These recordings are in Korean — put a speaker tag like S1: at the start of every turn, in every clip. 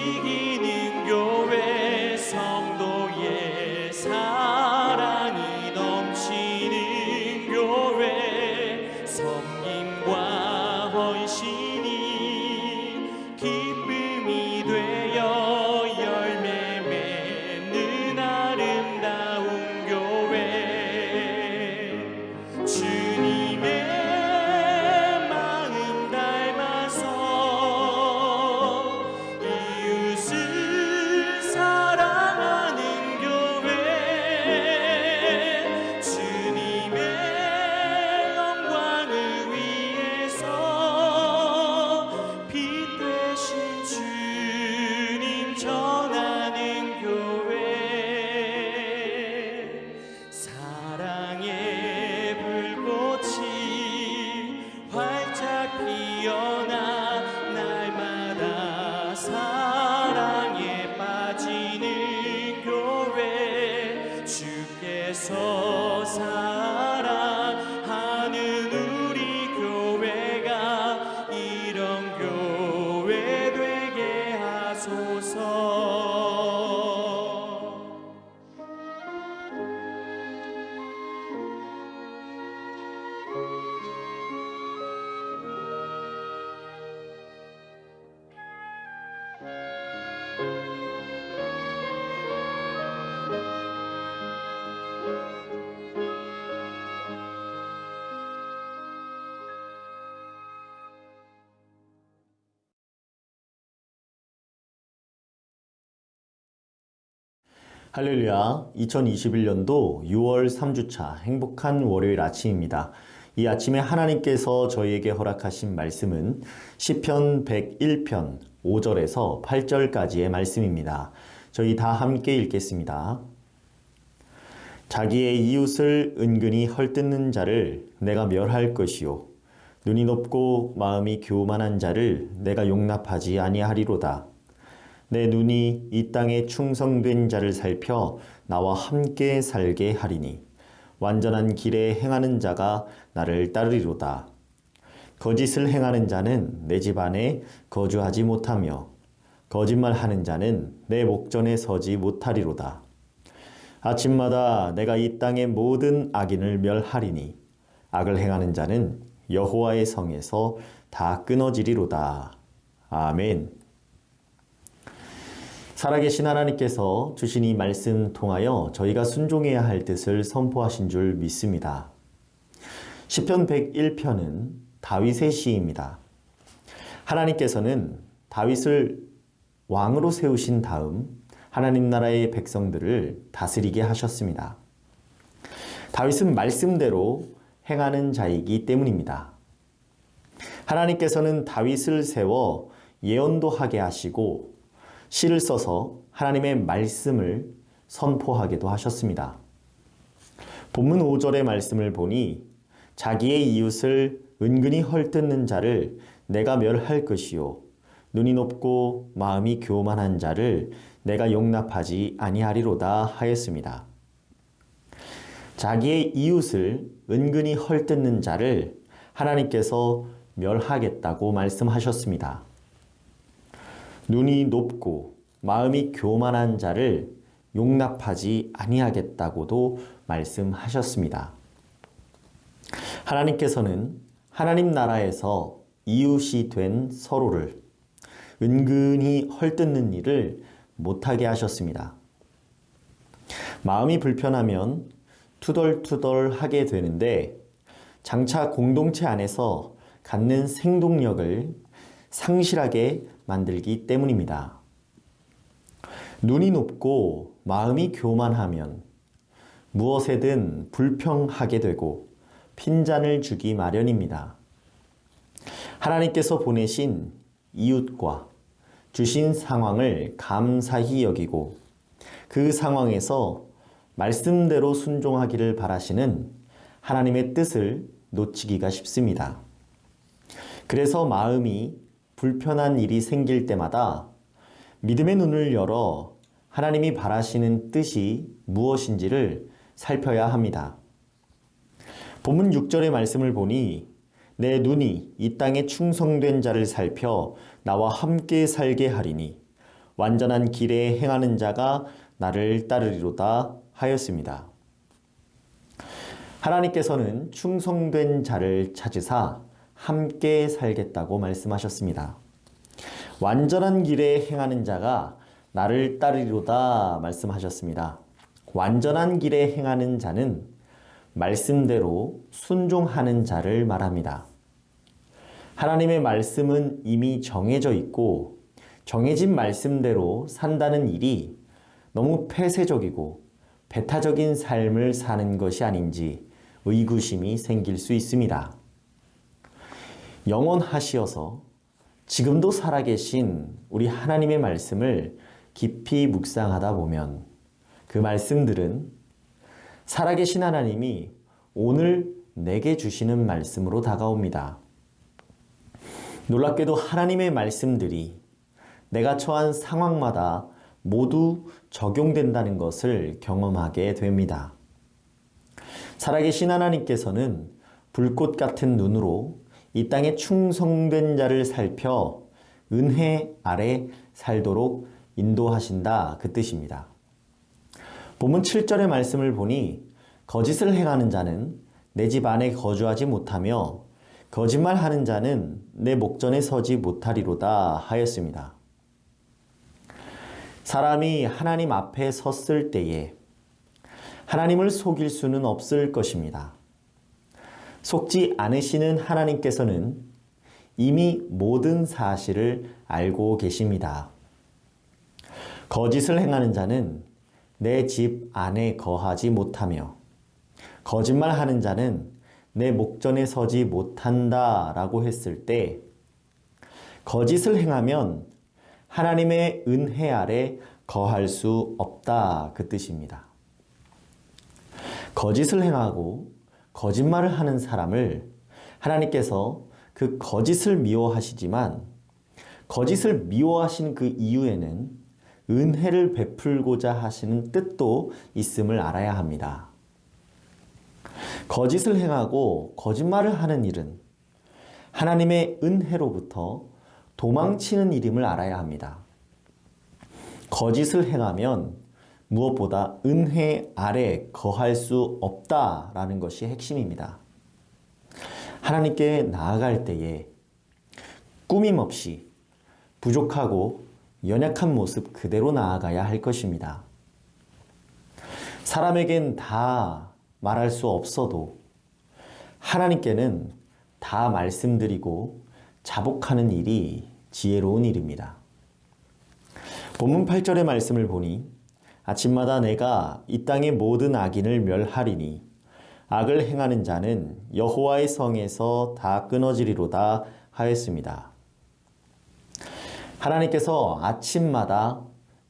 S1: 움직이는 교회 성도의 사랑이 넘치는 교회 섬김과 헌신이 기쁨이 되어 열매 맺는 아름다운 교회 주님의 마음 닮아서 이웃을 사랑하는 교회 주님의 영광을 위해서 빛 되신 주님 전하는 교회 사랑의 불꽃이 활짝 피어나 날마다 사랑에 빠지는 교회 주께서 사랑하는 우리 교회가 이런 교회 되게 하소서.
S2: 할렐루야. 2021년도 6월 3주차 행복한 월요일 아침입니다. 이 아침에 하나님께서 저희에게 허락하신 말씀은 시편 101편 5절에서 8절까지의 말씀입니다. 저희 다 함께 읽겠습니다. 자기의 이웃을 은근히 헐뜯는 자를 내가 멸할 것이요 눈이 높고 마음이 교만한 자를 내가 용납하지 아니하리로다. 내 눈이 이 땅에 충성된 자를 살펴 나와 함께 살게 하리니 완전한 길에 행하는 자가 나를 따르리로다. 거짓을 행하는 자는 내 집 안에 거주하지 못하며 거짓말하는 자는 내 목전에 서지 못하리로다. 아침마다 내가 이 땅의 모든 악인을 멸하리니 악을 행하는 자는 여호와의 성에서 다 끊어지리로다. 아멘. 살아계신 하나님께서 주신 이 말씀 통하여 저희가 순종해야 할 뜻을 선포하신 줄 믿습니다. 시편 101편은 다윗의 시입니다. 하나님께서는 다윗을 왕으로 세우신 다음 하나님 나라의 백성들을 다스리게 하셨습니다. 다윗은 말씀대로 행하는 자이기 때문입니다. 하나님께서는 다윗을 세워 예언도 하게 하시고 시를 써서 하나님의 말씀을 선포하기도 하셨습니다. 본문 5절의 말씀을 보니 자기의 이웃을 은근히 헐뜯는 자를 내가 멸할 것이요 눈이 높고 마음이 교만한 자를 내가 용납하지 아니하리로다 하였습니다. 자기의 이웃을 은근히 헐뜯는 자를 하나님께서 멸하겠다고 말씀하셨습니다. 눈이 높고 마음이 교만한 자를 용납하지 아니하겠다고도 말씀하셨습니다. 하나님께서는 하나님 나라에서 이웃이 된 서로를 은근히 헐뜯는 일을 못하게 하셨습니다. 마음이 불편하면 투덜투덜하게 되는데 장차 공동체 안에서 갖는 생동력을 상실하게 만들기 때문입니다. 눈이 높고 마음이 교만하면 무엇에든 불평하게 되고 핀잔을 주기 마련입니다. 하나님께서 보내신 이웃과 주신 상황을 감사히 여기고 그 상황에서 말씀대로 순종하기를 바라시는 하나님의 뜻을 놓치기가 쉽습니다. 그래서 마음이 불편한 일이 생길 때마다 믿음의 눈을 열어 하나님이 바라시는 뜻이 무엇인지를 살펴야 합니다. 본문 6절의 말씀을 보니 내 눈이 이 땅에 충성된 자를 살펴 나와 함께 살게 하리니 완전한 길에 행하는 자가 나를 따르리로다 하였습니다. 하나님께서는 충성된 자를 찾으사 함께 살겠다고 말씀하셨습니다. 완전한 길에 행하는 자가 나를 따르리로다 말씀하셨습니다. 완전한 길에 행하는 자는 말씀대로 순종하는 자를 말합니다. 하나님의 말씀은 이미 정해져 있고 정해진 말씀대로 산다는 일이 너무 폐쇄적이고 배타적인 삶을 사는 것이 아닌지 의구심이 생길 수 있습니다. 영원하시어서 지금도 살아계신 우리 하나님의 말씀을 깊이 묵상하다 보면 그 말씀들은 살아계신 하나님이 오늘 내게 주시는 말씀으로 다가옵니다. 놀랍게도 하나님의 말씀들이 내가 처한 상황마다 모두 적용된다는 것을 경험하게 됩니다. 살아계신 하나님께서는 불꽃 같은 눈으로 이 땅에 충성된 자를 살펴 은혜 아래 살도록 인도하신다 그 뜻입니다. 본문 7절의 말씀을 보니 거짓을 행하는 자는 내 집 안에 거주하지 못하며 거짓말하는 자는 내 목전에 서지 못하리로다 하였습니다. 사람이 하나님 앞에 섰을 때에 하나님을 속일 수는 없을 것입니다. 속지 않으시는 하나님께서는 이미 모든 사실을 알고 계십니다. 거짓을 행하는 자는 내 집 안에 거하지 못하며 거짓말하는 자는 내 목전에 서지 못한다 라고 했을 때 거짓을 행하면 하나님의 은혜 아래 거할 수 없다 그 뜻입니다. 거짓을 행하고 거짓말을 하는 사람을 하나님께서 그 거짓을 미워하시지만 거짓을 미워하신 그 이유에는 은혜를 베풀고자 하시는 뜻도 있음을 알아야 합니다. 거짓을 행하고 거짓말을 하는 일은 하나님의 은혜로부터 도망치는 일임을 알아야 합니다. 거짓을 행하면 무엇보다 은혜 아래 거할 수 없다라는 것이 핵심입니다. 하나님께 나아갈 때에 꾸밈 없이 부족하고 연약한 모습 그대로 나아가야 할 것입니다. 사람에겐 다 말할 수 없어도 하나님께는 다 말씀드리고 자복하는 일이 지혜로운 일입니다. 본문 8절의 말씀을 보니 아침마다 내가 이 땅의 모든 악인을 멸하리니 악을 행하는 자는 여호와의 성에서 다 끊어지리로다 하였습니다. 하나님께서 아침마다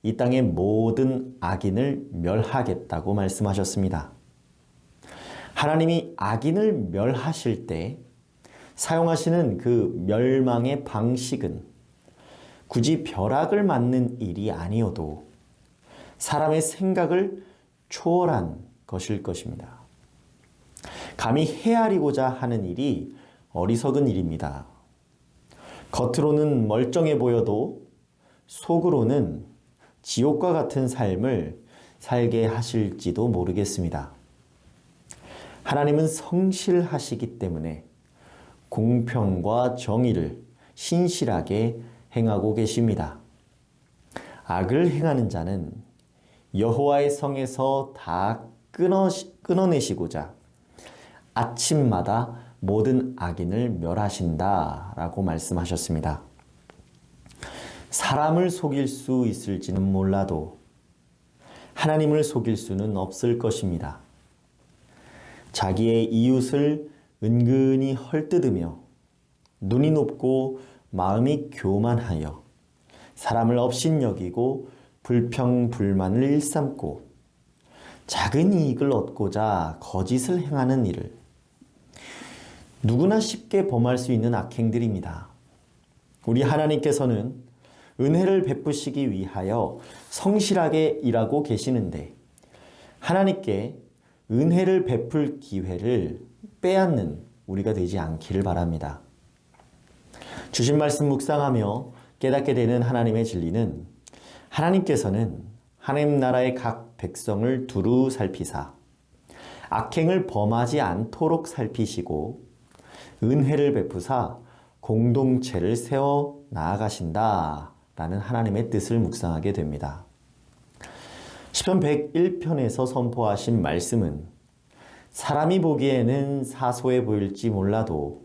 S2: 이 땅의 모든 악인을 멸하겠다고 말씀하셨습니다. 하나님이 악인을 멸하실 때 사용하시는 그 멸망의 방식은 굳이 벼락을 맞는 일이 아니어도 사람의 생각을 초월한 것일 것입니다. 감히 헤아리고자 하는 일이 어리석은 일입니다. 겉으로는 멀쩡해 보여도 속으로는 지옥과 같은 삶을 살게 하실지도 모르겠습니다. 하나님은 성실하시기 때문에 공평과 정의를 신실하게 행하고 계십니다. 악을 행하는 자는 여호와의 성에서 다 끊어내시고자 아침마다 모든 악인을 멸하신다라고 말씀하셨습니다. 사람을 속일 수 있을지는 몰라도 하나님을 속일 수는 없을 것입니다. 자기의 이웃을 은근히 헐뜯으며 눈이 높고 마음이 교만하여 사람을 업신여기고 불평불만을 일삼고 작은 이익을 얻고자 거짓을 행하는 일을 누구나 쉽게 범할 수 있는 악행들입니다. 우리 하나님께서는 은혜를 베푸시기 위하여 성실하게 일하고 계시는데 하나님께 은혜를 베풀 기회를 빼앗는 우리가 되지 않기를 바랍니다. 주신 말씀 묵상하며 깨닫게 되는 하나님의 진리는 하나님께서는 하나님 나라의 각 백성을 두루 살피사 악행을 범하지 않도록 살피시고 은혜를 베푸사 공동체를 세워 나아가신다라는 하나님의 뜻을 묵상하게 됩니다. 시편 101편에서 선포하신 말씀은 사람이 보기에는 사소해 보일지 몰라도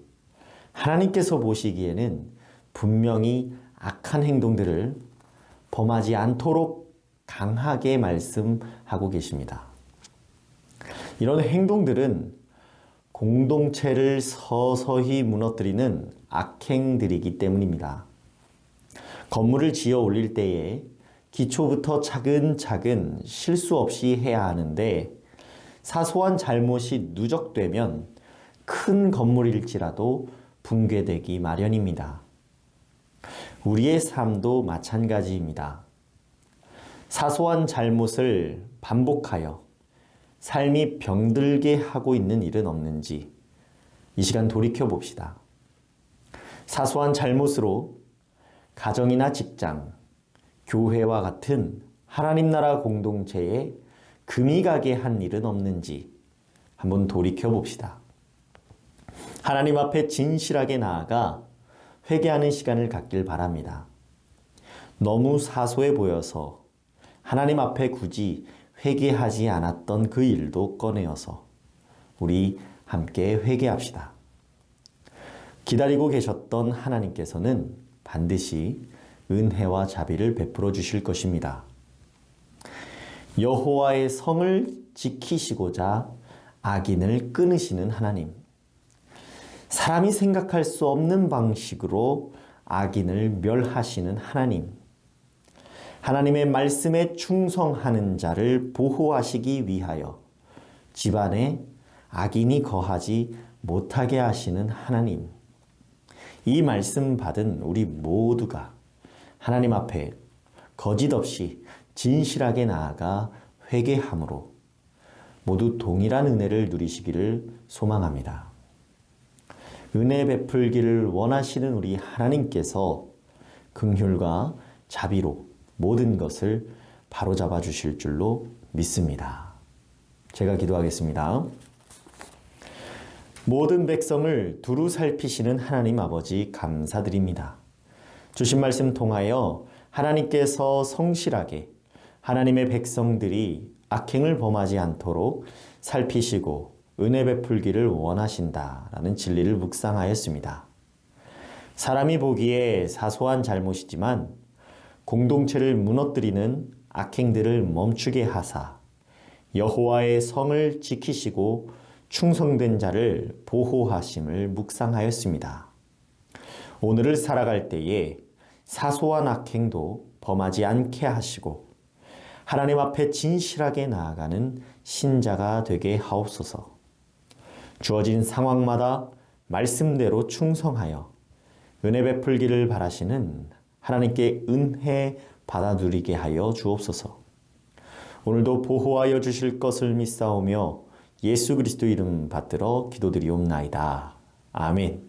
S2: 하나님께서 보시기에는 분명히 악한 행동들을 범하지 않도록 강하게 말씀하고 계십니다. 이런 행동들은 공동체를 서서히 무너뜨리는 악행들이기 때문입니다. 건물을 지어 올릴 때에 기초부터 차근차근 실수 없이 해야 하는데 사소한 잘못이 누적되면 큰 건물일지라도 붕괴되기 마련입니다. 우리의 삶도 마찬가지입니다. 사소한 잘못을 반복하여 삶이 병들게 하고 있는 일은 없는지 이 시간 돌이켜 봅시다. 사소한 잘못으로 가정이나 직장, 교회와 같은 하나님 나라 공동체에 금이 가게 한 일은 없는지 한번 돌이켜 봅시다. 하나님 앞에 진실하게 나아가 회개하는 시간을 갖길 바랍니다. 너무 사소해 보여서 하나님 앞에 굳이 회개하지 않았던 그 일도 꺼내어서 우리 함께 회개합시다. 기다리고 계셨던 하나님께서는 반드시 은혜와 자비를 베풀어 주실 것입니다. 여호와의 성을 지키시고자 악인을 끊으시는 하나님. 사람이 생각할 수 없는 방식으로 악인을 멸하시는 하나님. 하나님의 말씀에 충성하는 자를 보호하시기 위하여 집안에 악인이 거하지 못하게 하시는 하나님. 이 말씀 받은 우리 모두가 하나님 앞에 거짓 없이 진실하게 나아가 회개함으로 모두 동일한 은혜를 누리시기를 소망합니다. 은혜 베풀기를 원하시는 우리 하나님께서 긍휼과 자비로 모든 것을 바로잡아 주실 줄로 믿습니다. 제가 기도하겠습니다. 모든 백성을 두루 살피시는 하나님 아버지 감사드립니다. 주신 말씀 통하여 하나님께서 성실하게 하나님의 백성들이 악행을 범하지 않도록 살피시고 은혜 베풀기를 원하신다라는 진리를 묵상하였습니다. 사람이 보기에 사소한 잘못이지만 공동체를 무너뜨리는 악행들을 멈추게 하사 여호와의 성을 지키시고 충성된 자를 보호하심을 묵상하였습니다. 오늘을 살아갈 때에 사소한 악행도 범하지 않게 하시고 하나님 앞에 진실하게 나아가는 신자가 되게 하옵소서. 주어진 상황마다 말씀대로 충성하여 은혜 베풀기를 바라시는 하나님께 은혜 받아 누리게 하여 주옵소서. 오늘도 보호하여 주실 것을 믿사오며 예수 그리스도 이름 받들어 기도드리옵나이다. 아멘.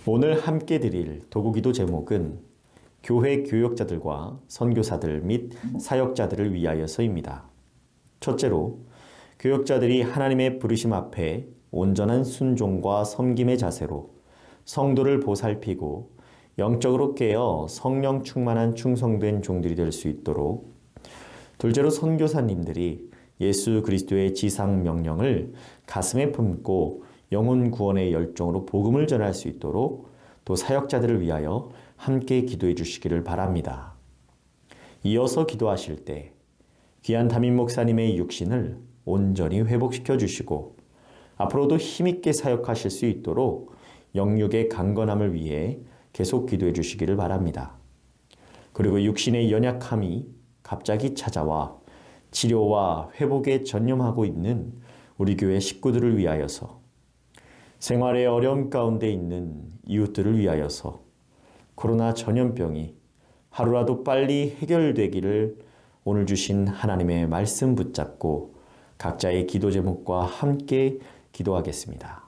S2: 오늘 함께 드릴 도구기도 제목은 교회 교역자들과 선교사들 및 사역자들을 위하여서입니다. 첫째로 교역자들이 하나님의 부르심 앞에 온전한 순종과 섬김의 자세로 성도를 보살피고 영적으로 깨어 성령 충만한 충성된 종들이 될 수 있도록, 둘째로 선교사님들이 예수 그리스도의 지상 명령을 가슴에 품고 영혼 구원의 열정으로 복음을 전할 수 있도록 또 사역자들을 위하여 함께 기도해 주시기를 바랍니다. 이어서 기도하실 때 귀한 담임 목사님의 육신을 온전히 회복시켜 주시고 앞으로도 힘있게 사역하실 수 있도록 영육의 강건함을 위해 계속 기도해 주시기를 바랍니다. 그리고 육신의 연약함이 갑자기 찾아와 치료와 회복에 전념하고 있는 우리 교회 식구들을 위하여서, 생활의 어려움 가운데 있는 이웃들을 위하여서 코로나 전염병이 하루라도 빨리 해결되기를 오늘 주신 하나님의 말씀 붙잡고 각자의 기도 제목과 함께 기도하겠습니다.